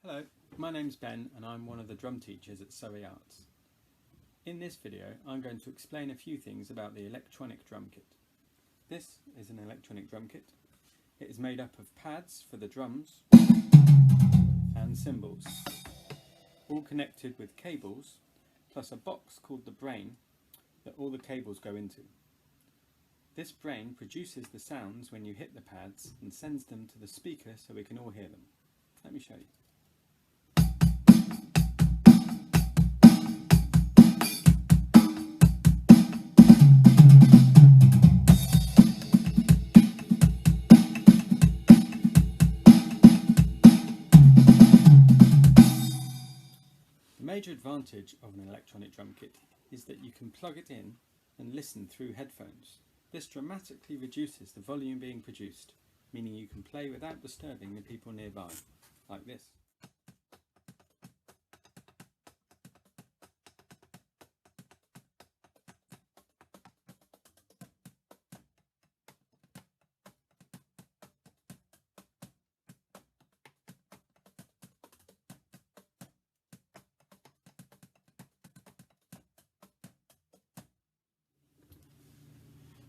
Hello, my name's Ben and I'm one of the drum teachers at Surrey Arts. In this video I'm going to explain a few things about the electronic drum kit. This is an electronic drum kit. It is made up of pads for the drums and cymbals, all connected with cables, plus a box called the brain that all the cables go into. This brain produces the sounds when you hit the pads and sends them to the speaker so we can all hear them. Let me show you. The major advantage of an electronic drum kit is that you can plug it in and listen through headphones. This dramatically reduces the volume being produced, meaning you can play without disturbing the people nearby, like this.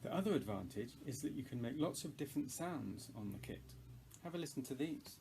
The other advantage is that you can make lots of different sounds on the kit. Have a listen to these.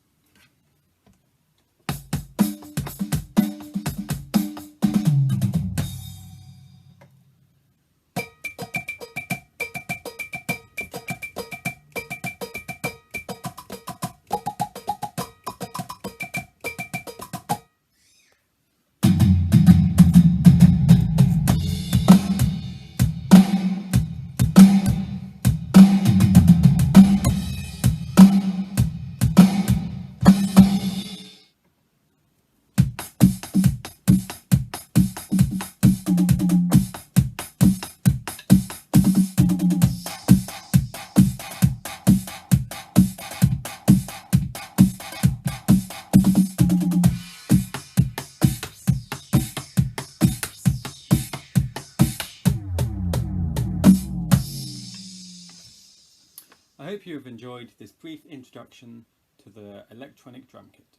I hope you have enjoyed this brief introduction to the electronic drum kit.